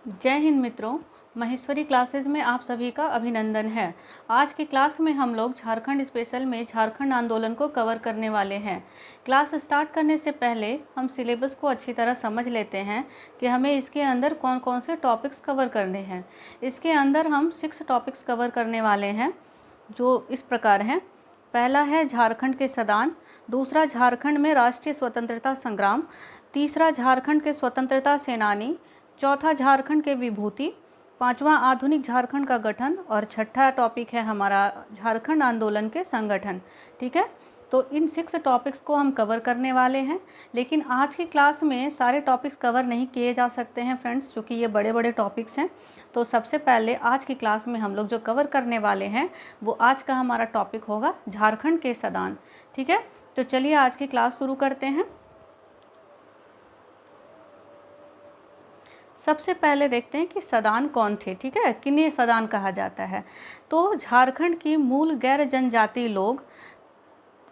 जय हिंद मित्रों, महेश्वरी क्लासेस में आप सभी का अभिनंदन है। आज की क्लास में हम लोग झारखंड स्पेशल में झारखंड आंदोलन को कवर करने वाले हैं। क्लास स्टार्ट करने से पहले हम सिलेबस को अच्छी तरह समझ लेते हैं कि हमें इसके अंदर कौन कौन से टॉपिक्स कवर करने हैं। इसके अंदर हम 6 टॉपिक्स कवर करने वाले हैं जो इस प्रकार हैं। पहला है झारखंड के सदान, दूसरा झारखंड में राष्ट्रीय स्वतंत्रता संग्राम, तीसरा झारखंड के स्वतंत्रता सेनानी, चौथा झारखंड के विभूति, पांचवा आधुनिक झारखंड का गठन और छठा टॉपिक है हमारा झारखंड आंदोलन के संगठन। ठीक है, तो इन 6 टॉपिक्स को हम कवर करने वाले हैं। लेकिन आज की क्लास में सारे टॉपिक्स कवर नहीं किए जा सकते हैं फ्रेंड्स, क्योंकि ये बड़े बड़े टॉपिक्स हैं। तो सबसे पहले आज की क्लास में हम लोग जो कवर करने वाले हैं वो आज का हमारा टॉपिक होगा झारखंड के सदान। ठीक है, तो चलिए आज की क्लास शुरू करते हैं। सबसे पहले देखते हैं कि सदान कौन थे। ठीक है, किन्हें सदान कहा जाता है। तो झारखंड की मूल गैर जनजाति लोग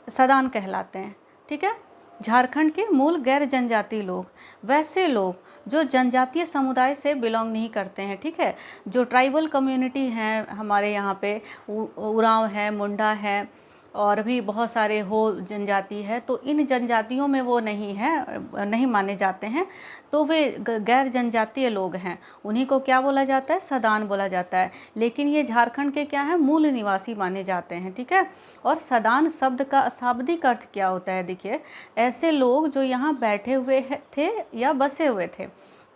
सदान कहलाते हैं। ठीक है, झारखंड के मूल गैर जनजाति लोग, वैसे लोग जो जनजातीय समुदाय से बिलोंग नहीं करते हैं। ठीक है, जो ट्राइबल कम्युनिटी हैं हमारे यहाँ पे, उरांव है, मुंडा है और भी बहुत सारे हो जनजाति है, तो इन जनजातियों में वो नहीं माने जाते हैं। तो वे गैर जनजातीय लोग हैं, उन्हीं को क्या बोला जाता है, सदान बोला जाता है। लेकिन ये झारखंड के क्या है, मूल निवासी माने जाते हैं। ठीक है, और सदान शब्द का शाब्दिक अर्थ क्या होता है, देखिए, ऐसे लोग जो यहाँ बैठे हुए थे या बसे हुए थे।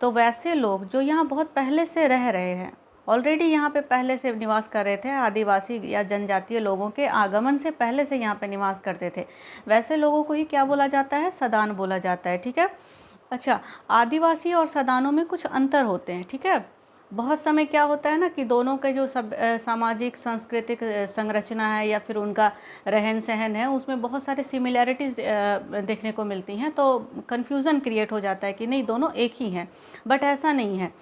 तो वैसे लोग जो यहाँ बहुत पहले से रह रहे हैं, ऑलरेडी यहाँ पे पहले से निवास कर रहे थे, आदिवासी या जनजातीय लोगों के आगमन से पहले से यहाँ पे निवास करते थे, वैसे लोगों को ही क्या बोला जाता है, सदान बोला जाता है। ठीक है, अच्छा, आदिवासी और सदानों में कुछ अंतर होते हैं। ठीक है, बहुत समय क्या होता है ना कि दोनों के जो सामाजिक सांस्कृतिक संरचना है या फिर उनका रहन सहन है, उसमें बहुत सारे सिमिलैरिटीज़ देखने को मिलती हैं। तो कन्फ्यूज़न क्रिएट हो जाता है कि नहीं, दोनों एक ही हैं, बट ऐसा नहीं है।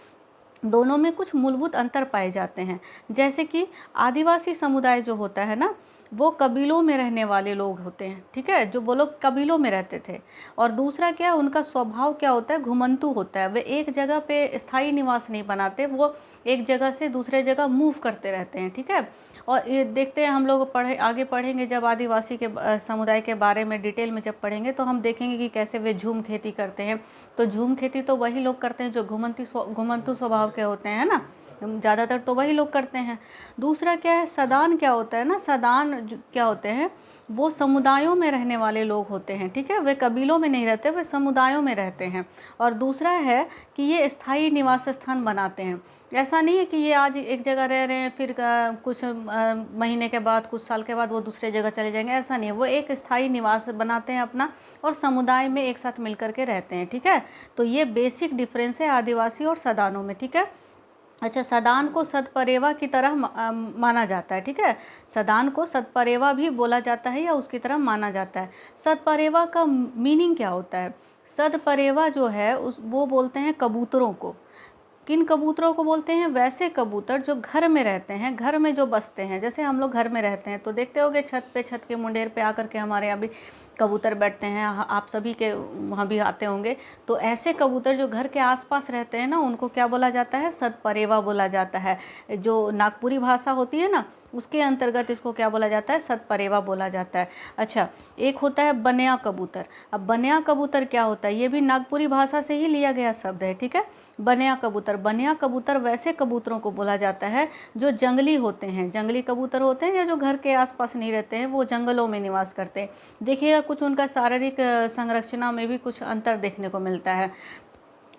दोनों में कुछ मूलभूत अंतर पाए जाते हैं। जैसे कि आदिवासी समुदाय जो होता है ना, वो कबीलों में रहने वाले लोग होते हैं। ठीक है, जो वो लोग कबीलों में रहते थे। और दूसरा क्या, उनका स्वभाव क्या होता है, घुमंतु होता है। वे एक जगह पे स्थायी निवास नहीं बनाते, वो एक जगह से दूसरे जगह मूव करते रहते हैं। ठीक है, और ये देखते हैं, हम लोग आगे पढ़ेंगे जब आदिवासी के समुदाय के बारे में डिटेल में जब पढ़ेंगे तो हम देखेंगे कि कैसे वे झूम खेती करते हैं। तो झूम खेती तो वही लोग करते हैं जो घुमंतु स्वभाव के होते हैं ना, ज़्यादातर तो वही लोग करते हैं। दूसरा क्या है, सदान क्या होता है ना, सदान क्या होते हैं, वो समुदायों में रहने वाले लोग होते हैं। ठीक है, वे कबीलों में नहीं रहते, वे समुदायों में रहते हैं। और दूसरा है कि ये स्थायी निवास स्थान बनाते हैं। ऐसा नहीं है कि ये आज एक जगह रह रहे हैं, फिर कुछ महीने के बाद, कुछ साल के बाद वो दूसरे जगह चले जाएंगे, ऐसा नहीं है। वो एक स्थायी निवास बनाते हैं अपना और समुदाय में एक साथ मिल करके रहते हैं। ठीक है, तो ये बेसिक डिफरेंस है आदिवासी और सदानों में। ठीक है, अच्छा, सदान को सतपरेवा की तरह माना जाता है। ठीक है, सदान को सतपरेवा भी बोला जाता है या उसकी तरह माना जाता है। सतपरेवा का मीनिंग क्या होता है, सतपरेवा जो है वो बोलते हैं कबूतरों को। किन कबूतरों को बोलते हैं, वैसे कबूतर जो घर में रहते हैं, घर में जो बसते हैं। जैसे हम लोग घर में रहते हैं तो देखते होंगे छत के मुंडेर पे आकर के हमारे यहाँ भी कबूतर बैठते हैं, आप सभी के वहाँ भी आते होंगे। तो ऐसे कबूतर जो घर के आसपास रहते हैं ना, उनको क्या बोला जाता है, सतपरेवा बोला जाता है। जो नागपुरी भाषा होती है ना, उसके अंतर्गत इसको क्या बोला जाता है, सतपरेवा बोला जाता है। अच्छा, एक होता है बनिया कबूतर। अब बनिया कबूतर क्या होता है, ये भी नागपुरी भाषा से ही लिया गया शब्द है। ठीक है, बनिया कबूतर वैसे कबूतरों को बोला जाता है जो जंगली होते हैं, जंगली कबूतर होते हैं या जो घर के आसपास नहीं रहते हैं, वो जंगलों में निवास करते हैं। देखिएगा कुछ उनका शारीरिक संरचना में भी कुछ अंतर देखने को मिलता है।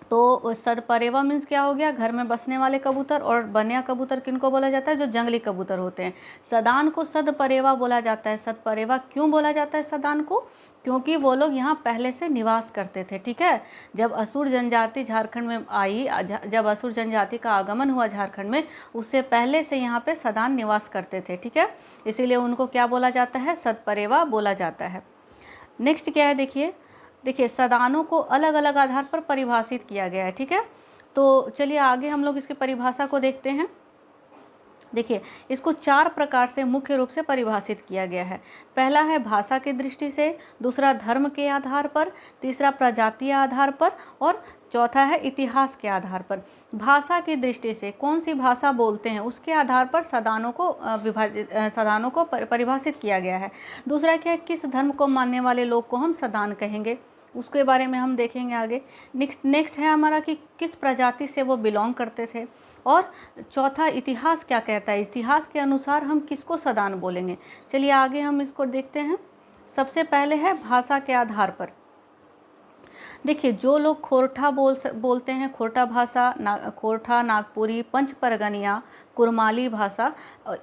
तो सतपरेवा मीन्स क्या हो गया, घर में बसने वाले कबूतर। और बनिया कबूतर किनको बोला जाता है, जो जंगली कबूतर होते हैं। सदान को सतपरेवा बोला जाता है। सतपरेवा क्यों बोला जाता है सदान को, क्योंकि वो लोग यहाँ पहले से निवास करते थे। ठीक है, जब असुर जनजाति झारखंड में आई, जब असुर जनजाति का आगमन हुआ झारखंड में, उससे पहले से यहाँ पे सदान निवास करते थे। ठीक है, इसीलिए उनको क्या बोला जाता है, सतपरेवा बोला जाता है। नेक्स्ट क्या है, देखिए सदानों को अलग अलग आधार पर परिभाषित किया गया है। ठीक है, तो चलिए आगे हम लोग इसकी परिभाषा को देखते हैं। देखिए, इसको 4 प्रकार से मुख्य रूप से परिभाषित किया गया है। पहला है भाषा की दृष्टि से, दूसरा धर्म के आधार पर, तीसरा प्रजातीय आधार पर और चौथा है इतिहास के आधार पर, भाषा की दृष्टि से कौन सी भाषा बोलते हैं उसके आधार पर सदानों को परिभाषित किया गया है। दूसरा क्या है, किस धर्म को मानने वाले लोग को हम सदान कहेंगे, उसके बारे में हम देखेंगे आगे। नेक्स्ट है हमारा कि किस प्रजाति से वो बिलोंग करते थे। और चौथा इतिहास क्या कहता है, इतिहास के अनुसार हम किसको सदान बोलेंगे। चलिए आगे हम इसको देखते हैं। सबसे पहले है भाषा के आधार पर। देखिए जो लोग खोरठा बोलते हैं, खोरठा भाषा, खोरठा, नागपुरी, पंच परगनिया, कुरमाली भाषा,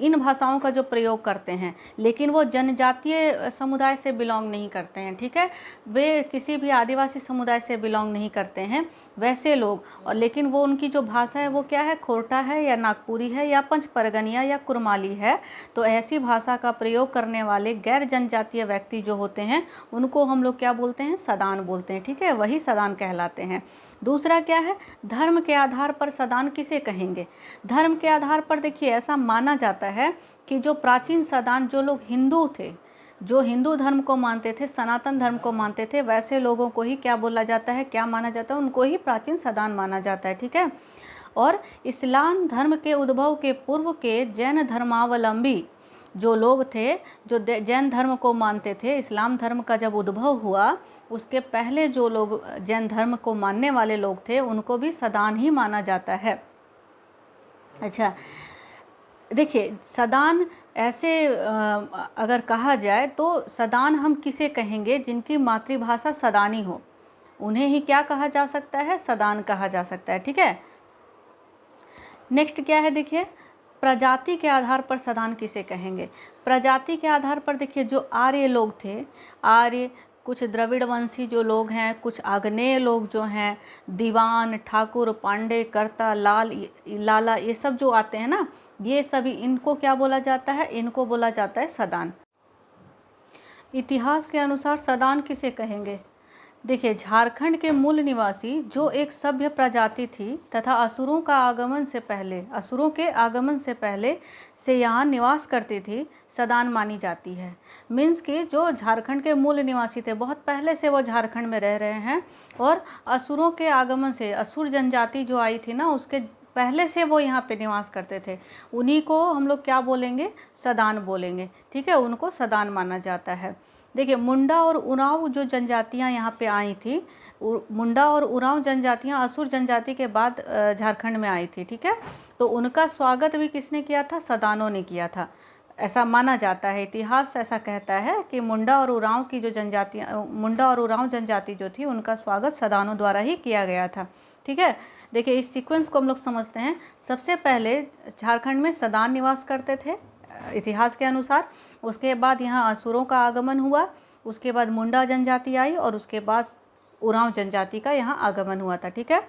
इन भाषाओं का जो प्रयोग करते हैं, लेकिन वो जनजातीय समुदाय से बिलोंग नहीं करते हैं, ठीक है, वे किसी भी आदिवासी समुदाय से बिलोंग नहीं करते हैं वैसे लोग, और लेकिन वो उनकी जो भाषा है वो क्या है, खोरठा है या नागपुरी है या पंच परगनिया या कुरमाली है। तो ऐसी भाषा का प्रयोग करने वाले गैर जनजातीय व्यक्ति जो होते हैं उनको हम लोग क्या बोलते हैं, सदान बोलते हैं, ठीक है, वही सदान कहलाते हैं। दूसरा क्या है, धर्म के आधार पर सदान किसे कहेंगे। धर्म के आधार पर देखिए ऐसा माना जाता है कि जो प्राचीन सदान, जो लोग हिंदू थे, जो हिंदू धर्म को मानते थे, सनातन धर्म को मानते थे, वैसे लोगों को ही क्या बोला जाता है, क्या माना जाता है, उनको ही प्राचीन सदान माना जाता है, ठीक है। और इस्लाम धर्म के उद्भव के पूर्व के जैन धर्मावलंबी जो लोग थे, जो जैन धर्म को मानते थे, इस्लाम धर्म का जब उद्भव हुआ उसके पहले जो लोग जैन धर्म को मानने वाले लोग थे उनको भी सदान ही माना जाता है। अच्छा देखिए सदान ऐसे अगर कहा जाए तो सदान हम किसे कहेंगे, जिनकी मातृभाषा सदानी हो, उन्हें ही क्या कहा जा सकता है, सदान कहा जा सकता है, ठीक है। नेक्स्ट क्या है, देखिए प्रजाति के आधार पर सदान किसे कहेंगे। प्रजाति के आधार पर देखिए जो आर्य लोग थे, आर्य, कुछ द्रविड़ वंशी जो लोग हैं, कुछ आग्नेय लोग जो हैं, दीवान, ठाकुर, पांडे, कर्ता, लाला, ये सब जो आते हैं ना, ये सभी, इनको क्या बोला जाता है, इनको बोला जाता है सदान। इतिहास के अनुसार सदान किसे कहेंगे। देखिए झारखंड के मूल निवासी जो एक सभ्य प्रजाति थी तथा असुरों के आगमन से पहले से यहाँ निवास करती थी, सदान मानी जाती है। मीन्स कि जो झारखंड के मूल निवासी थे, बहुत पहले से वो झारखंड में रह रहे हैं, और असुरों के आगमन से, असुर जनजाति जो आई थी ना, उसके पहले से वो यहाँ पे निवास करते थे, उन्हीं को हम लोग क्या बोलेंगे, सदान बोलेंगे, ठीक है, उनको सदान माना जाता है। देखिए मुंडा और उरांव जो जनजातियाँ यहाँ पे आई थी, मुंडा और उरांव जनजातियाँ असुर जनजाति के बाद झारखंड में आई थी, ठीक है, तो उनका स्वागत भी किसने किया था, सदानों ने किया था, ऐसा माना जाता है। इतिहास ऐसा कहता है कि मुंडा और उरांव की जो जनजातियाँ, मुंडा और उरांव जनजाति जो थी, उनका स्वागत सदानों द्वारा ही किया गया था, ठीक है। देखिए इस सीक्वेंस को हम लोग समझते हैं। सबसे पहले झारखंड में सदान निवास करते थे इतिहास के अनुसार, उसके बाद यहाँ असुरों का आगमन हुआ, उसके बाद मुंडा जनजाति आई, और उसके बाद उरांव जनजाति का यहाँ आगमन हुआ था, ठीक है।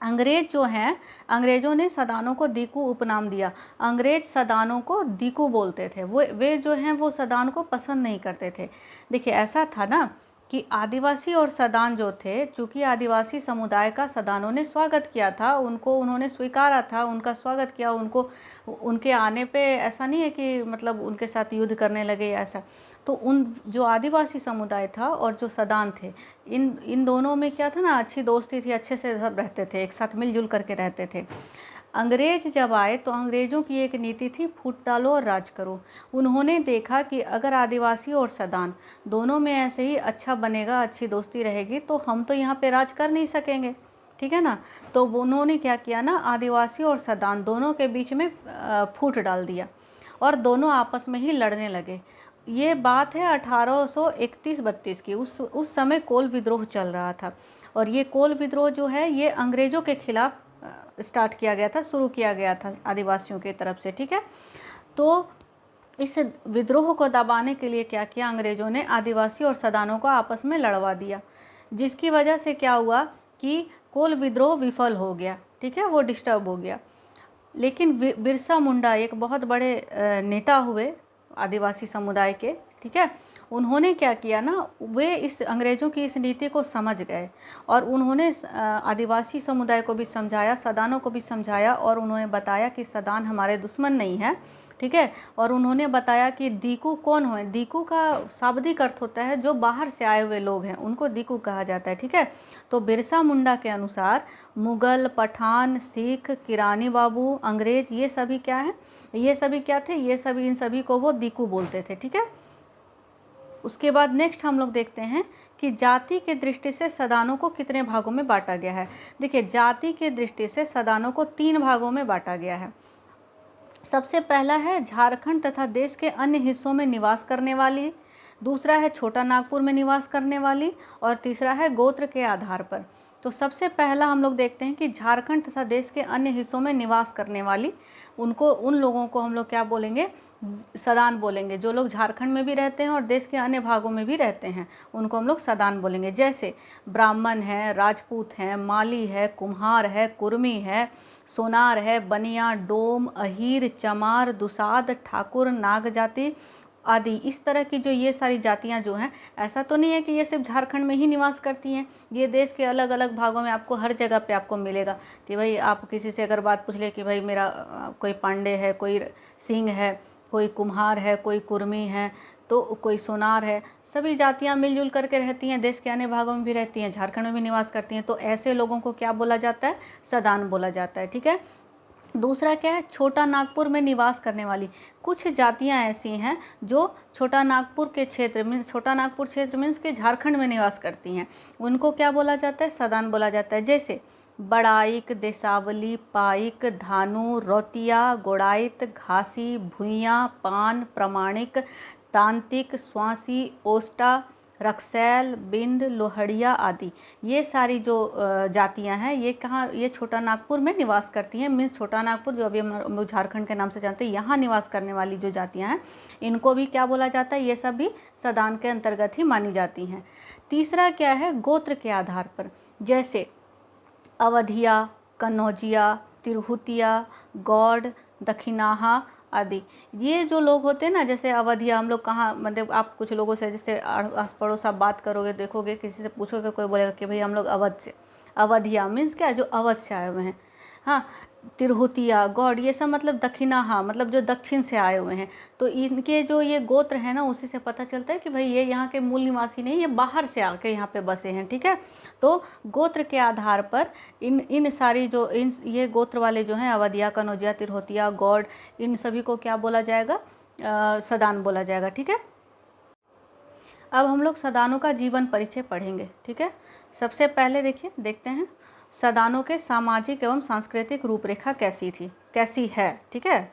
अंग्रेज जो हैं, अंग्रेज़ों ने सदानों को दीकू उपनाम दिया। अंग्रेज सदानों को दीकू बोलते थे, वे जो हैं वो सदान को पसंद नहीं करते थे। देखिए ऐसा था ना कि आदिवासी और सदान जो थे, चूँकि आदिवासी समुदाय का सदानों ने स्वागत किया था, उनको उन्होंने स्वीकारा था, उनका स्वागत किया, उनको उनके आने पे ऐसा नहीं है कि मतलब उनके साथ युद्ध करने लगे ऐसा। तो उन जो आदिवासी समुदाय था और जो सदान थे, इन दोनों में क्या था ना, अच्छी दोस्ती थी, अच्छे से सब रहते थे, एक साथ मिलजुल करके रहते थे। अंग्रेज जब आए तो अंग्रेज़ों की एक नीति थी, फूट डालो और राज करो। उन्होंने देखा कि अगर आदिवासी और सदान दोनों में ऐसे ही अच्छा बनेगा, अच्छी दोस्ती रहेगी, तो हम तो यहाँ पे राज कर नहीं सकेंगे, ठीक है ना। तो उन्होंने क्या किया ना, आदिवासी और सदान दोनों के बीच में फूट डाल दिया और दोनों आपस में ही लड़ने लगे। ये बात है 1831-32 की। उस समय कोल विद्रोह चल रहा था, और ये कोल विद्रोह जो है ये अंग्रेज़ों के खिलाफ स्टार्ट किया गया था, शुरू किया गया था आदिवासियों की तरफ से, ठीक है। तो इस विद्रोह को दबाने के लिए क्या किया, अंग्रेज़ों ने आदिवासी और सदानों को आपस में लड़वा दिया, जिसकी वजह से क्या हुआ कि कोल विद्रोह विफल हो गया, ठीक है, वो डिस्टर्ब हो गया। लेकिन बिरसा मुंडा एक बहुत बड़े नेता हुए आदिवासी समुदाय के, ठीक है, उन्होंने क्या किया ना, वे इस अंग्रेज़ों की इस नीति को समझ गए और उन्होंने आदिवासी समुदाय को भी समझाया, सदानों को भी समझाया, और उन्होंने बताया कि सदान हमारे दुश्मन नहीं है, ठीक है। और उन्होंने बताया कि दीकू कौन है। दीकू का शाब्दिक अर्थ होता है जो बाहर से आए हुए लोग हैं, उनको दीकू कहा जाता है, ठीक है। तो बिरसा मुंडा के अनुसार मुग़ल, पठान, सिख, किरानी बाबू, अंग्रेज़, ये सभी क्या हैं, ये सभी क्या थे, ये सभी, इन सभी को वो दीकू बोलते थे, ठीक है। उसके बाद नेक्स्ट हम लोग देखते हैं कि जाति के दृष्टि से सदानों को कितने भागों में बांटा गया है। देखिए, जाति के दृष्टि से सदानों को 3 भागों में बांटा गया है। सबसे पहला है झारखंड तथा देश के अन्य हिस्सों में निवास करने वाली, दूसरा है छोटा नागपुर में निवास करने वाली, और तीसरा है गोत्र के आधार पर। तो सबसे पहला हम लोग देखते हैं कि झारखंड तथा देश के अन्य हिस्सों में निवास करने वाली, उन लोगों को हम लोग क्या बोलेंगे, सदान बोलेंगे। जो लोग झारखंड में भी रहते हैं और देश के अन्य भागों में भी रहते हैं, उनको हम लोग सदान बोलेंगे। जैसे ब्राह्मण है, राजपूत हैं, माली है, कुम्हार है, कुर्मी है, सोनार है, बनिया, डोम, अहीर, चमार, दुसाद, ठाकुर, नाग जाति आदि। इस तरह की जो ये सारी जातियां जो हैं, ऐसा तो नहीं है कि ये सिर्फ झारखंड में ही निवास करती हैं, ये देश के अलग अलग भागों में आपको हर जगह पे आपको मिलेगा। कि भाई आप किसी से अगर बात पूछ ले कि भाई मेरा कोई पांडे है, कोई सिंह है, कोई कुम्हार है, कोई कुर्मी है, तो कोई सोनार है, सभी जातियां मिलजुल करके रहती हैं, देश के अन्य भागों में भी रहती हैं, झारखंड में भी निवास करती हैं। तो ऐसे लोगों को क्या बोला जाता है, सदान बोला जाता है, ठीक है। दूसरा क्या है, छोटा नागपुर में निवास करने वाली। कुछ जातियां ऐसी हैं जो छोटा नागपुर के क्षेत्र में, छोटा नागपुर क्षेत्र मीन्स के झारखंड में निवास करती हैं, उनको क्या बोला जाता है, सदान बोला जाता है। जैसे बड़ाइक, देसावली, पाइक, धानु, रौतिया, गोड़ाइत, घासी, भुइयाँ, पान, प्रमाणिक, तांत्रिक, स्वासी, ओस्टा, रक्सैल, बिंद, लोहड़िया आदि। ये सारी जो जातियां हैं, ये कहाँ, ये छोटा नागपुर में निवास करती हैं। मीन्स छोटा नागपुर जो अभी हम लोग झारखंड के नाम से जानते हैं, यहाँ निवास करने वाली जो जातियां हैं, इनको भी क्या बोला जाता है, ये सब भी सदान के अंतर्गत ही मानी जाती हैं। तीसरा क्या है, गोत्र के आधार पर। जैसे अवधिया, कन्नौजिया, तिरहुतिया, गौड़, दक्षिणाहा आदि। ये जो लोग होते हैं ना, जैसे अवधिया, हम लोग कहाँ, मतलब आप कुछ लोगों से जैसे आस पड़ोस आप बात करोगे, देखोगे, किसी से पूछोगे, कोई बोलेगा कि भाई हम लोग अवध से। अवधिया मीन्स क्या, जो अवध से आए हुए हैं। हाँ, तिरहुतिया, गौड़, ये सब मतलब दक्षिणाहा, मतलब जो दक्षिण से आए हुए हैं। तो इनके जो ये गोत्र है ना, उसी से पता चलता है कि भाई ये यहाँ के मूल निवासी नहीं, ये बाहर से आके यहाँ पे बसे हैं, ठीक है। तो गोत्र के आधार पर इन सारी जो ये गोत्र वाले जो हैं, अवधिया, कन्नौजिया, तिरहुतिया, गौड़, इन सभी को क्या बोला जाएगा, सदान बोला जाएगा, ठीक है। अब हम लोग सदानों का जीवन परिचय पढ़ेंगे, ठीक है। सबसे पहले देखते हैं सदानों के सामाजिक एवं सांस्कृतिक रूपरेखा कैसी है, ठीक है।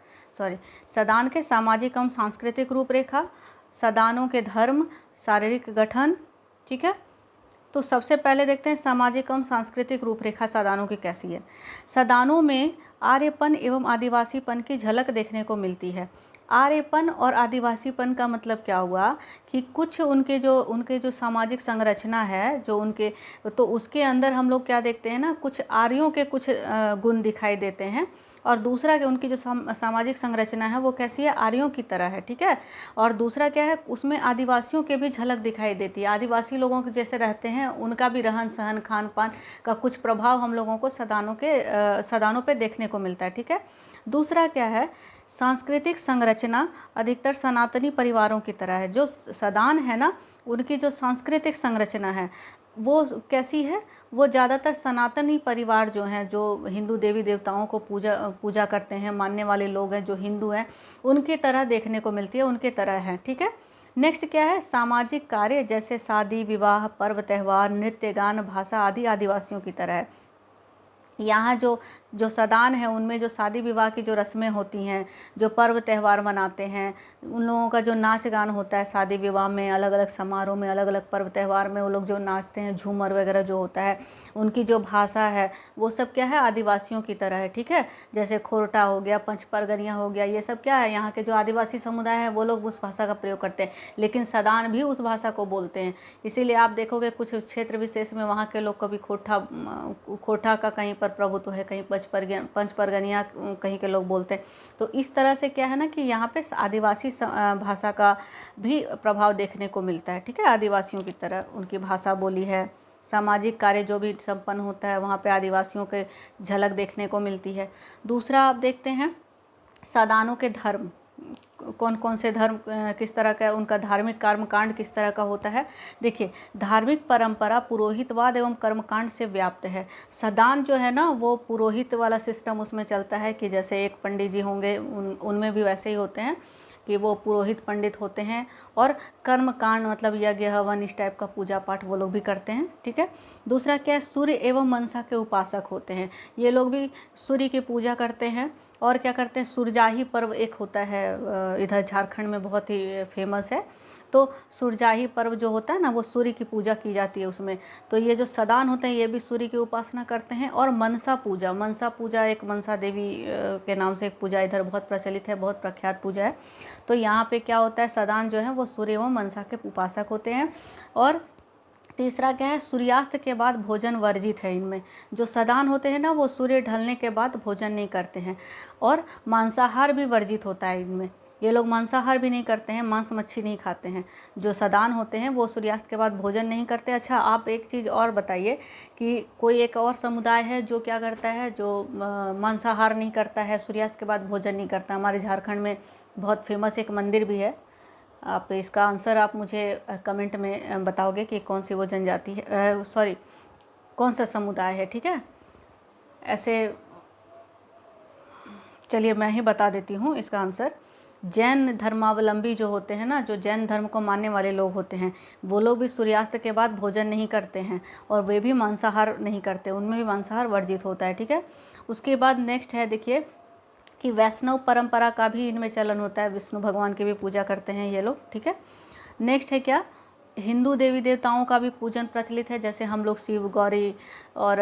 सदान के सामाजिक एवं सांस्कृतिक रूपरेखा, सदानों के धर्म, शारीरिक गठन, ठीक है। तो सबसे पहले देखते हैं सामाजिक एवं सांस्कृतिक रूपरेखा सदानों की कैसी है। सदानों में आर्यपन एवं आदिवासीपन की झलक देखने को मिलती है। आर्यपन और आदिवासीपन का मतलब क्या हुआ कि कुछ उनके जो सामाजिक संरचना है, जो उनके, तो उसके अंदर हम लोग क्या देखते हैं ना, कुछ आर्यों के कुछ गुण दिखाई देते हैं, और दूसरा कि उनकी जो सामाजिक संरचना है वो कैसी है, आर्यों की तरह है, ठीक है। और दूसरा क्या है, उसमें आदिवासियों के भी झलक दिखाई देती है। आदिवासी लोगों के जैसे रहते हैं, उनका भी रहन सहन, खान पान का कुछ प्रभाव हम लोगों को सदानों पे देखने को मिलता है, ठीक है। दूसरा क्या है, सांस्कृतिक संरचना अधिकतर सनातनी परिवारों की तरह है। जो सदान है ना, उनकी जो सांस्कृतिक संरचना है वो कैसी है, वो ज़्यादातर सनातनी परिवार जो हैं, जो हिंदू देवी देवताओं को पूजा करते हैं, मानने वाले लोग हैं, जो हिंदू हैं, उनकी तरह देखने को मिलती है, उनके तरह है, ठीक है। नेक्स्ट क्या है, सामाजिक कार्य जैसे शादी, विवाह, पर्व त्यौहार, नृत्य, गान, भाषा आदि आदिवासियों की तरह है। यहाँ जो सदान है, उनमें जो शादी विवाह की जो रस्में होती हैं, जो पर्व त्यौहार मनाते हैं, उन लोगों का जो नाच गान होता है शादी विवाह में, अलग अलग समारोह में, अलग अलग पर्व त्यौहार में वो लोग जो नाचते हैं, झूमर वगैरह जो होता है, उनकी जो भाषा है वो सब क्या है, आदिवासियों की तरह है, ठीक है। जैसे खोरटा हो गया, पंच परगनिया हो गया, ये सब क्या है, यहाँ के जो आदिवासी समुदाय है वो लोग उस भाषा का प्रयोग करते हैं, लेकिन सदान भी उस भाषा को बोलते हैं। इसीलिए आप देखोगे कुछ क्षेत्र विशेष में वहाँ के लोग कभी खोरठा का कहीं पर प्रभुत्व है, कहीं पंच परगनिया कहीं के लोग बोलते हैं। तो इस तरह से क्या है ना कि यहाँ पे आदिवासी भाषा का भी प्रभाव देखने को मिलता है, ठीक है। आदिवासियों की तरह उनकी भाषा बोली है, सामाजिक कार्य जो भी संपन्न होता है वहाँ पे आदिवासियों के झलक देखने को मिलती है। दूसरा आप देखते हैं सदानों के धर्म, कौन कौन से धर्म किस तरह का उनका धार्मिक कर्मकांड किस तरह का होता है। देखिए, धार्मिक परंपरा पुरोहितवाद एवं कर्मकांड से व्याप्त है। सदान जो है ना वो पुरोहित वाला सिस्टम उसमें चलता है कि जैसे एक पंडित जी होंगे, उनमें भी वैसे ही होते हैं कि वो पुरोहित पंडित होते हैं। और कर्मकांड मतलब यज्ञ हवन इस टाइप का पूजा पाठ वो लोग भी करते हैं। ठीक है। दूसरा क्या है, सूर्य एवं मनसा के उपासक होते हैं। ये लोग भी सूर्य की पूजा करते हैं। और क्या करते हैं, सुरजाही पर्व एक होता है, इधर झारखंड में बहुत ही फेमस है। तो सुरजाही पर्व जो होता है ना वो सूर्य की पूजा की जाती है उसमें। तो ये जो सदान होते हैं ये भी सूर्य की उपासना करते हैं। और मनसा पूजा एक मनसा देवी के नाम से एक पूजा इधर बहुत प्रचलित है, बहुत प्रख्यात पूजा है। तो यहाँ पे क्या होता है, सदान जो है वो सूर्य एवं मनसा के उपासक होते हैं। और तीसरा क्या है, सूर्यास्त के बाद भोजन वर्जित है इनमें। जो सदान होते हैं ना वो सूर्य ढलने के बाद भोजन नहीं करते हैं। और मांसाहार भी वर्जित होता है इनमें, ये लोग मांसाहार भी नहीं करते हैं, मांस मच्छी नहीं खाते हैं। जो सदान होते हैं वो सूर्यास्त के बाद भोजन नहीं करते। अच्छा, आप एक चीज़ और बताइए कि कोई एक और समुदाय है जो क्या करता है, जो मांसाहार नहीं करता है, सूर्यास्त के बाद भोजन नहीं करता। हमारे झारखंड में बहुत फेमस एक मंदिर भी है। आप इसका आंसर आप मुझे कमेंट में बताओगे कि कौन सी वो जनजाति है, सॉरी कौन सा समुदाय है। ठीक है, ऐसे चलिए मैं ही बता देती हूँ इसका आंसर। जैन धर्मावलंबी जो होते हैं ना, जो जैन धर्म को मानने वाले लोग होते हैं, वो लोग भी सूर्यास्त के बाद भोजन नहीं करते हैं। और वे भी मांसाहार नहीं करते, उनमें भी मांसाहार वर्जित होता है। ठीक है। उसके बाद नेक्स्ट है देखिए कि वैष्णव परंपरा का भी इनमें चलन होता है, विष्णु भगवान की भी पूजा करते हैं ये लोग। ठीक है। नेक्स्ट है क्या, हिंदू देवी देवताओं का भी पूजन प्रचलित है। जैसे हम लोग शिव, गौरी और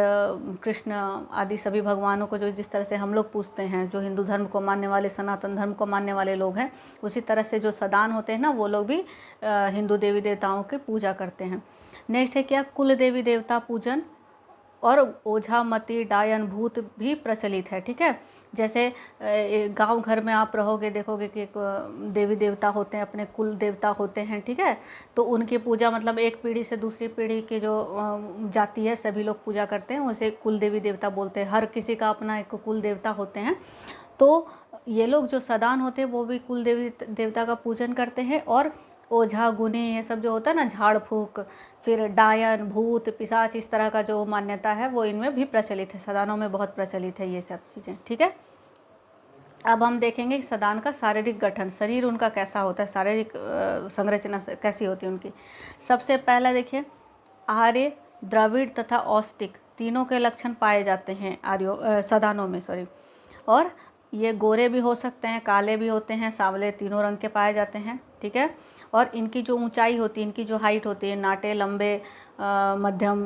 कृष्ण आदि सभी भगवानों को जो जिस तरह से हम लोग पूजते हैं, जो हिंदू धर्म को मानने वाले, सनातन धर्म को मानने वाले लोग हैं, उसी तरह से जो सदान होते हैं ना वो लोग भी हिंदू देवी देवताओं की पूजा करते हैं। नेक्स्ट है क्या, कुल देवी देवता पूजन और ओझा मती डायन भूत भी प्रचलित है। ठीक है। जैसे गांव घर में आप रहोगे देखोगे कि देवी देवता होते हैं, अपने कुल देवता होते हैं। ठीक है। तो उनकी पूजा मतलब एक पीढ़ी से दूसरी पीढ़ी की जो जाति है सभी लोग पूजा करते हैं, उसे कुल देवी देवता बोलते हैं। हर किसी का अपना एक कुल देवता होते हैं। तो ये लोग जो सदान होते हैं वो भी कुल देवी देवता का पूजन करते हैं। और ओझा गुनी ये सब जो होता है ना, झाड़ फूक, फिर डायन भूत पिशाच, इस तरह का जो मान्यता है वो इनमें भी प्रचलित है, सदानों में बहुत प्रचलित है ये सब चीज़ें। ठीक है। अब हम देखेंगे कि सदान का शारीरिक गठन, शरीर उनका कैसा होता है, शारीरिक संरचना कैसी होती है उनकी। सबसे पहला देखिए, आर्य, द्रविड़ तथा औष्टिक तीनों के लक्षण पाए जाते हैं सदानों में, सॉरी। और ये गोरे भी हो सकते हैं, काले भी होते हैं, सांवले, तीनों रंग के पाए जाते हैं। ठीक है। और इनकी जो ऊंचाई होती है, इनकी जो हाइट होती है, नाटे, लंबे, मध्यम,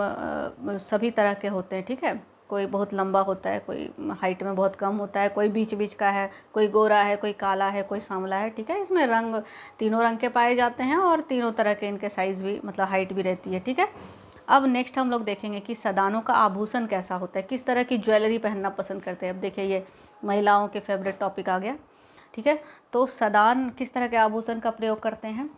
सभी तरह के होते हैं। ठीक है। कोई बहुत लंबा होता है, कोई हाइट में बहुत कम होता है, कोई बीच बीच का है, कोई गोरा है, कोई काला है, कोई सांवला है। ठीक है। इसमें रंग तीनों रंग के पाए जाते हैं और तीनों तरह के इनके साइज़ भी मतलब हाइट भी रहती है। ठीक है। अब नेक्स्ट हम लोग देखेंगे कि सदानों का आभूषण कैसा होता है, किस तरह की ज्वेलरी पहनना पसंद करते हैं। अब देखिए ये महिलाओं के फेवरेट टॉपिक आ गया। ठीक है। तो सदान किस तरह के आभूषण का प्रयोग करते हैं,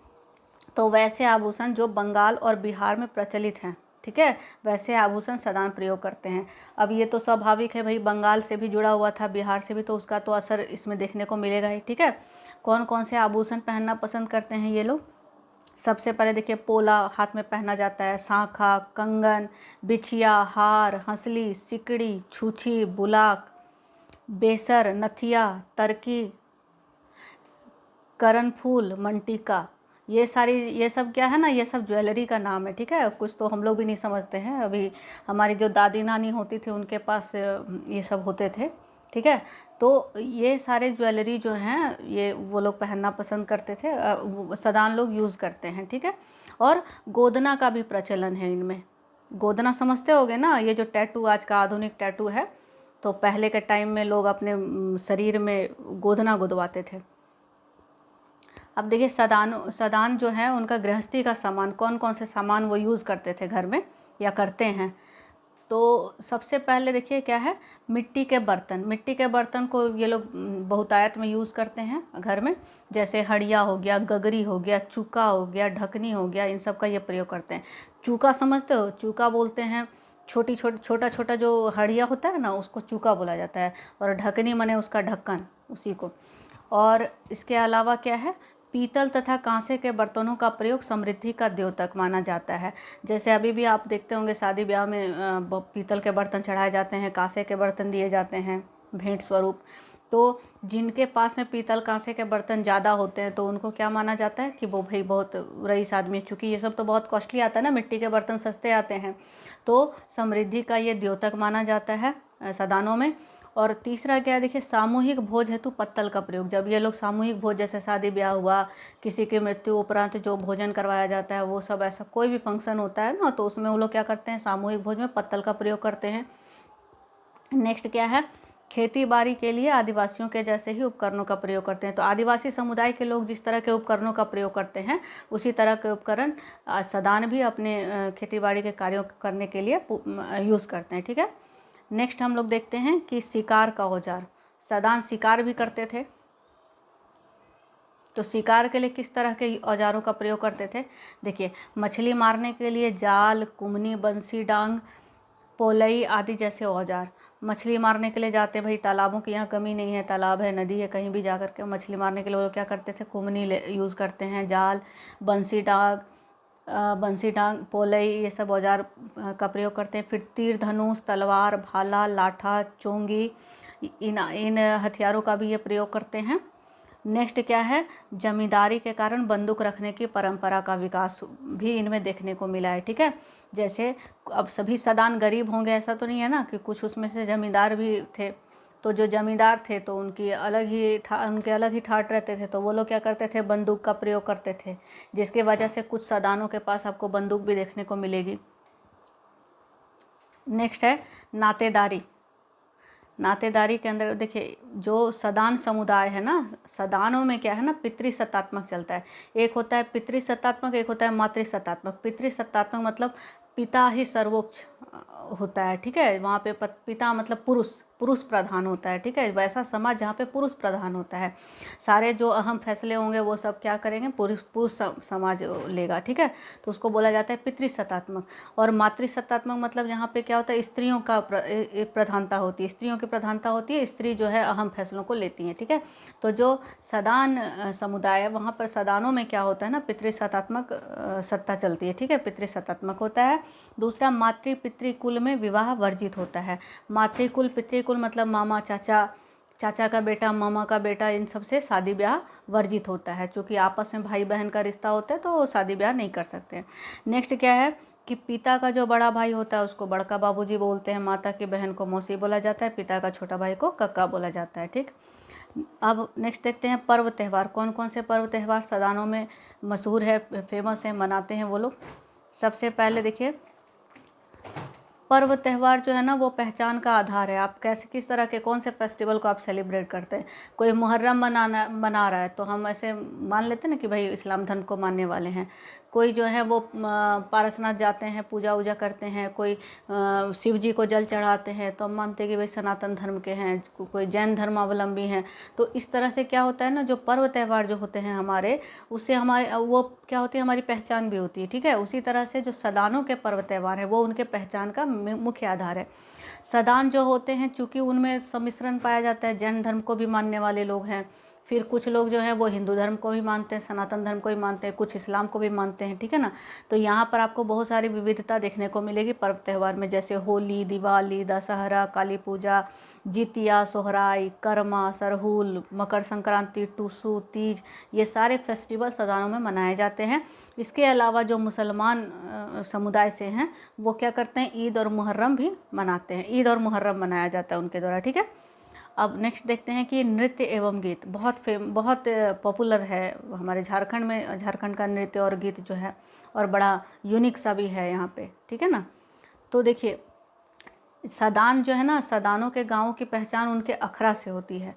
तो वैसे आभूषण जो बंगाल और बिहार में प्रचलित हैं। ठीक है। वैसे आभूषण सदान प्रयोग करते हैं। अब ये तो स्वाभाविक है भाई, बंगाल से भी जुड़ा हुआ था, बिहार से भी, तो उसका तो असर इसमें देखने को मिलेगा ही। ठीक है। कौन कौन से आभूषण पहनना पसंद करते हैं ये लोग। सबसे पहले देखिए, पोला हाथ में पहना जाता है, शांखा, कंगन, बिछिया, हार, हंसली, सिकड़ी, छूछी, बुलाक, बेसर, नथिया, तरकी, करनफूल, मंटिका, ये सब क्या है ना, ये सब ज्वेलरी का नाम है। ठीक है। कुछ तो हम लोग भी नहीं समझते हैं, अभी हमारी जो दादी नानी होती थी उनके पास ये सब होते थे। ठीक है। तो ये सारे ज्वेलरी जो हैं ये वो लोग पहनना पसंद करते थे, सदान लोग यूज़ करते हैं। ठीक है। और गोदना का भी प्रचलन है इनमें। गोदना समझते होगे ना, ये जो टैटू आज का आधुनिक टैटू है, तो पहले के टाइम में लोग अपने शरीर में गोदना गुदवाते थे। अब देखिए, सदान जो है उनका गृहस्थी का सामान, कौन कौन से सामान वो यूज़ करते थे घर में या करते हैं। तो सबसे पहले देखिए क्या है, मिट्टी के बर्तन। मिट्टी के बर्तन को ये लोग बहुतायत में यूज़ करते हैं घर में। जैसे हड़िया हो गया, गगरी हो गया, चूका हो गया, ढकनी हो गया, इन सब का ये प्रयोग करते हैं। चूका समझते हो, चूका बोलते हैं छोटा छोटा जो हड़िया होता है ना उसको चूका बोला जाता है। और ढकनी माने उसका ढक्कन, उसी को। और इसके अलावा क्या है, पीतल तथा कांसे के बर्तनों का प्रयोग समृद्धि का द्योतक माना जाता है। जैसे अभी भी आप देखते होंगे शादी ब्याह में पीतल के बर्तन चढ़ाए जाते हैं, कांसे के बर्तन दिए जाते हैं भेंट स्वरूप। तो जिनके पास में पीतल कांसे के बर्तन ज़्यादा होते हैं तो उनको क्या माना जाता है कि वो भाई बहुत रईस आदमी, चूँकि ये सब तो बहुत कॉस्टली आता है ना, मिट्टी के बर्तन सस्ते आते हैं, तो समृद्धि का ये द्योतक माना जाता है सदानों में। और तीसरा क्या है, देखिए सामूहिक भोज हेतु पत्तल का प्रयोग। जब ये लोग सामूहिक भोज, जैसे शादी ब्याह हुआ, किसी की मृत्यु उपरांत जो भोजन करवाया जाता है, वो सब ऐसा कोई भी फंक्शन होता है ना, तो उसमें वो लोग क्या करते हैं, सामूहिक भोज में पत्तल का प्रयोग करते हैं। नेक्स्ट क्या है, खेती बाड़ी के लिए आदिवासियों के जैसे ही उपकरणों का प्रयोग करते हैं। तो आदिवासी समुदाय के लोग जिस तरह के उपकरणों का प्रयोग करते हैं, उसी तरह के उपकरण सदान भी अपने खेती बाड़ी के कार्यों करने के लिए यूज़ करते हैं। ठीक है, नेक्स्ट हम लोग देखते हैं कि शिकार का औजार। सदान शिकार भी करते थे, तो शिकार के लिए किस तरह के औजारों का प्रयोग करते थे। देखिए, मछली मारने के लिए जाल, कुमनी, बंसी, डांग, पोलई आदि जैसे औजार। मछली मारने के लिए जाते भाई, तालाबों की यहाँ कमी नहीं है, तालाब है, नदी है, कहीं भी जा कर के मछली मारने के लिए वो लोग क्या करते थे, कुमनी यूज़ करते हैं, जाल, बंसी डांग, पोलई, ये सब औजार का प्रयोग करते हैं। फिर तीर, धनुष, तलवार, भाला, लाठा, चोंगी, इन हथियारों का भी ये प्रयोग करते हैं। नेक्स्ट क्या है, जमींदारी के कारण बंदूक रखने की परंपरा का विकास भी इनमें देखने को मिला है। ठीक है, जैसे अब सभी सदान गरीब होंगे ऐसा तो नहीं है ना, कि कुछ उसमें से जमींदार भी थे। तो जो जमींदार थे तो उनके अलग ही ठाट रहते थे, तो वो लोग क्या करते थे, बंदूक का प्रयोग करते थे, जिसके वजह से कुछ सदानों के पास आपको बंदूक भी देखने को मिलेगी। नेक्स्ट है नातेदारी। नातेदारी के अंदर देखिए, जो सदान समुदाय है ना, सदानों में क्या है ना, पितृसत्तात्मक चलता है। एक होता है पितृसत्तात्मक, एक होता है मातृसत्तात्मक। पितृसत्तात्मक मतलब पिता ही सर्वोच्च होता है। ठीक है, वहाँ पे पिता मतलब पुरुष प्रधान होता है। ठीक है, वैसा समाज जहाँ पे पुरुष प्रधान होता है, सारे जो अहम फैसले होंगे वो सब क्या करेंगे, पुरुष समाज लेगा। ठीक है, तो उसको बोला जाता है पितृसत्तात्मक। और मातृसत्तात्मक मतलब यहाँ पे क्या होता है, स्त्रियों का प्रधानता होती है, स्त्रियों की प्रधानता होती है, स्त्री जो है अहम फैसलों को लेती हैं। ठीक है, तो जो सदान समुदाय है वहाँ पर सदानों में क्या होता है ना, पितृसत्तात्मक सत्ता चलती है। ठीक है, पितृसत्तात्मक होता है। दूसरा, मातृ पितृकुल में विवाह वर्जित होता है। मातृकुल, पितृकुल मतलब मामा, चाचा का बेटा, मामा का बेटा, इन सब से शादी ब्याह वर्जित होता है। चूँकि आपस में भाई बहन का रिश्ता होता है तो शादी ब्याह नहीं कर सकते। नेक्स्ट क्या है कि पिता का जो बड़ा भाई होता है उसको बड़का बाबूजी बोलते हैं, माता की बहन को मौसी बोला जाता है, पिता का छोटा भाई को कक्का बोला जाता है। ठीक, अब नेक्स्ट देखते हैं पर्व त्यौहार। कौन कौन से पर्व त्यौहार सदानों में मशहूर है, फेमस है, मनाते हैं वो लोग। सबसे पहले देखिए, पर्व त्यौहार जो है ना वो पहचान का आधार है। आप कैसे, किस तरह के, कौन से फेस्टिवल को आप सेलिब्रेट करते हैं। कोई मुहर्रम मना रहा है तो हम ऐसे मान लेते हैं ना कि भाई इस्लाम धर्म को मानने वाले हैं। कोई जो है वो पारसनाथ जाते हैं, पूजा वूजा करते हैं। कोई शिव जी को जल चढ़ाते हैं तो हम मानते हैं कि भाई सनातन धर्म के हैं। कोई जैन धर्मावलंबी हैं। तो इस तरह से क्या होता है ना, जो पर्व त्यौहार जो होते हैं हमारे, उससे हमारे वो क्या होती है, हमारी पहचान भी होती है। ठीक है, उसी तरह से जो सदानों के पर्व त्यौहार है वो उनके पहचान का मुख्य आधार है। सदान जो होते हैं चूँकि उनमें सम्मिश्रण पाया जाता है, जैन धर्म को भी मानने वाले लोग हैं, फिर कुछ लोग जो हैं वो हिंदू धर्म को भी मानते हैं, सनातन धर्म को भी मानते हैं, कुछ इस्लाम को भी मानते हैं। ठीक है ना, तो यहाँ पर आपको बहुत सारी विविधता देखने को मिलेगी पर्व त्यौहार में, जैसे होली, दिवाली, दशहरा, काली पूजा, जितिया, सोहराई, करमा, सरहुल, मकर संक्रांति, टूसू, तीज, ये सारे फेस्टिवल सदानों में मनाए जाते हैं। इसके अलावा जो मुसलमान समुदाय से हैं वो क्या करते हैं, ईद और मुहर्रम भी मनाते हैं। ईद और मुहर्रम मनाया जाता है उनके द्वारा। ठीक है, अब नेक्स्ट देखते हैं कि नृत्य एवं गीत बहुत पॉपुलर है हमारे झारखंड में। झारखंड का नृत्य और गीत जो है और बड़ा यूनिक सा भी है यहाँ पे। ठीक है ना, तो देखिए सदान जो है ना, सदानों के गाँवों की पहचान उनके अखड़ा से होती है।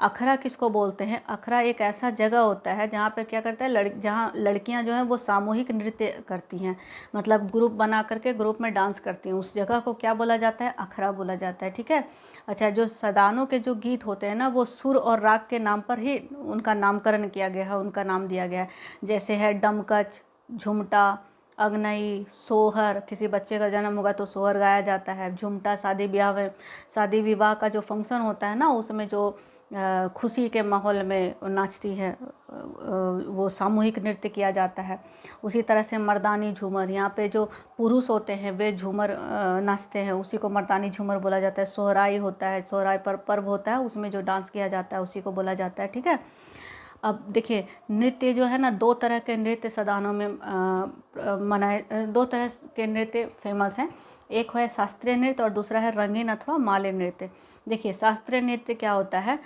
अखड़ा किसको बोलते हैं, अखड़ा एक ऐसा जगह होता है जहाँ पे क्या करता है, जहाँ लड़कियाँ जो हैं वो सामूहिक नृत्य करती हैं, मतलब ग्रुप बना करके ग्रुप में डांस करती हैं। उस जगह को क्या बोला जाता है, अखड़ा बोला जाता है। ठीक है, अच्छा, जो सदानों के जो गीत होते हैं ना वो सुर और राग के नाम पर ही उनका नामकरण किया गया है, उनका नाम दिया गया है। जैसे है डमकच, झुमटा, अगनई, सोहर, किसी बच्चे का जन्म होगा तो सोहर गाया जाता है। झुमटा शादी विवाह का जो फंक्शन होता है ना उसमें जो खुशी के माहौल में नाचती है, वो सामूहिक नृत्य किया जाता है। उसी तरह से मर्दानी झूमर, यहाँ पे जो पुरुष होते हैं वे झूमर नाचते हैं, उसी को मर्दानी झूमर बोला जाता है। सोहराई होता है, सोहराई पर पर्व होता है, उसमें जो डांस किया जाता है उसी को बोला जाता है, ठीक है। अब देखिए नृत्य जो है ना, दो तरह के नृत्य सदानों में दो तरह के नृत्य फेमस हैं। एक है शास्त्रीय नृत्य और दूसरा है रंगीन अथवा माले नृत्य। देखिए शास्त्रीय नृत्य क्या होता है,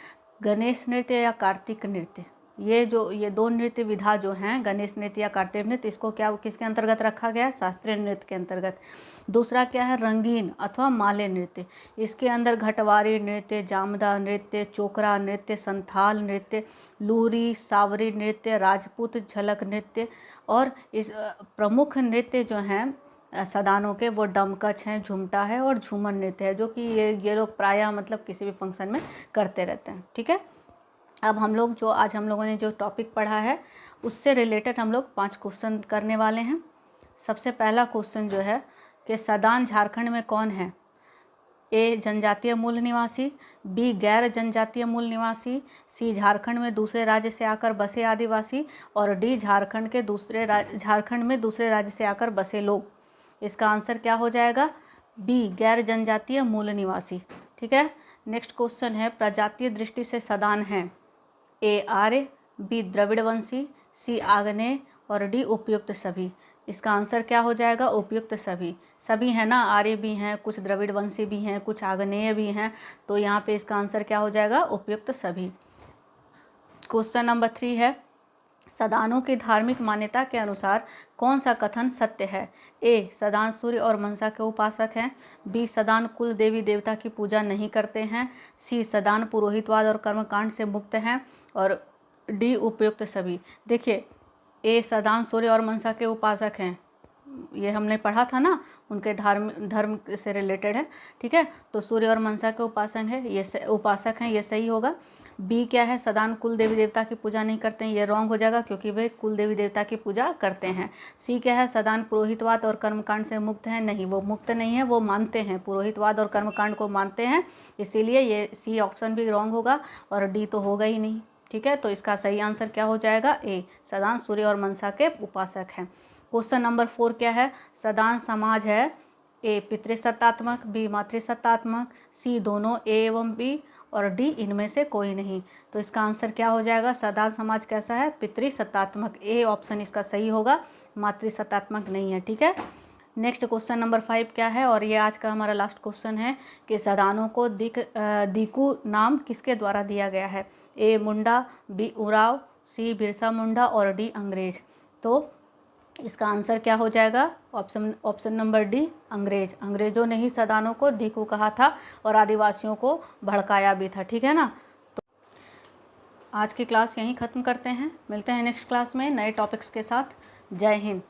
गणेश नृत्य या कार्तिक नृत्य, ये दो नृत्य विधा जो हैं, गणेश नृत्य या कार्तिक नृत्य, इसको क्या किसके अंतर्गत रखा गया है, शास्त्रीय नृत्य के अंतर्गत। दूसरा क्या है, रंगीन अथवा माले नृत्य। इसके अंदर घटवारी नृत्य, जामदा नृत्य, चोकरा नृत्य, संथाल नृत्य, लूरी, सावरी नृत्य, राजपूत झलक नृत्य और इस प्रमुख नृत्य जो हैं सदानों के वो डमकच हैं, झुमटा है और झूमर नृत्य है, जो कि ये लोग प्रायः मतलब किसी भी फंक्शन में करते रहते हैं, ठीक है। अब हम लोग जो आज हम लोगों ने जो टॉपिक पढ़ा है उससे रिलेटेड हम लोग 5 क्वेश्चन करने वाले हैं। सबसे पहला क्वेश्चन जो है कि सदान झारखंड में कौन है? ए जनजातीय मूल निवासी, बी गैर जनजातीय मूल निवासी, सी झारखंड में दूसरे राज्य से आकर बसे आदिवासी और डी झारखंड में दूसरे राज्य से आकर बसे लोग। इसका आंसर क्या हो जाएगा? बी गैर जनजातीय मूल निवासी, ठीक है। नेक्स्ट क्वेश्चन है प्रजातीय दृष्टि से सदान हैं ए आर्य, बी द्रविड़वंशी, सी आग्नेय और डी उपयुक्त सभी। इसका आंसर क्या हो जाएगा? उपयुक्त सभी। सभी हैं ना, आर्य भी हैं, कुछ द्रविड़वंशी भी हैं, कुछ आग्नेय भी हैं, तो यहाँ पे इसका आंसर क्या हो जाएगा? उपयुक्त सभी। क्वेश्चन नंबर 3 है सदानों की धार्मिक मान्यता के अनुसार कौन सा कथन सत्य है? ए सदान सूर्य और मनसा के उपासक हैं, बी सदान कुल देवी देवता की पूजा नहीं करते हैं, सी सदान पुरोहितवाद और कर्मकांड से मुक्त हैं और डी उपयुक्त सभी। देखिए ए सदान सूर्य और मनसा के उपासक हैं, ये हमने पढ़ा था ना, उनके धर्म से रिलेटेड है, ठीक है। तो सूर्य और मनसा के उपासक हैं, ये सही होगा। बी क्या है? सदान कुल देवी देवता की पूजा नहीं करते हैं, ये रॉन्ग हो जाएगा क्योंकि वे कुल देवी देवता की पूजा करते हैं। सी क्या है? सदान पुरोहितवाद और कर्मकांड से मुक्त हैं, नहीं वो मुक्त नहीं है, वो मानते हैं, पुरोहितवाद और कर्मकांड को मानते हैं, इसीलिए ये सी ऑप्शन भी रॉन्ग होगा और डी तो होगा ही नहीं, ठीक है। तो इसका सही आंसर क्या हो जाएगा? ए सदान सूर्य और मनसा के उपासक हैं। क्वेश्चन नंबर 4 क्या है? सदान समाज है ए पितृसत्तात्मक, बी मातृसत्तात्मक, सी दोनों ए एवं बी और डी इनमें से कोई नहीं। तो इसका आंसर क्या हो जाएगा? सदान समाज कैसा है? पितृसत्तात्मक। ए ऑप्शन इसका सही होगा, मातृसत्तात्मक नहीं है, ठीक है। नेक्स्ट क्वेश्चन नंबर 5 क्या है? और ये आज का हमारा लास्ट क्वेश्चन है कि सदानों को दीकू नाम किसके द्वारा दिया गया है? ए मुंडा, बी उराव, सी बिरसा मुंडा और डी अंग्रेज। तो इसका आंसर क्या हो जाएगा? ऑप्शन नंबर डी अंग्रेज। अंग्रेजों ने ही सदानों को दीकू कहा था और आदिवासियों को भड़काया भी था, ठीक है ना। तो आज की क्लास यहीं ख़त्म करते हैं, मिलते हैं नेक्स्ट क्लास में नए टॉपिक्स के साथ। जय हिंद।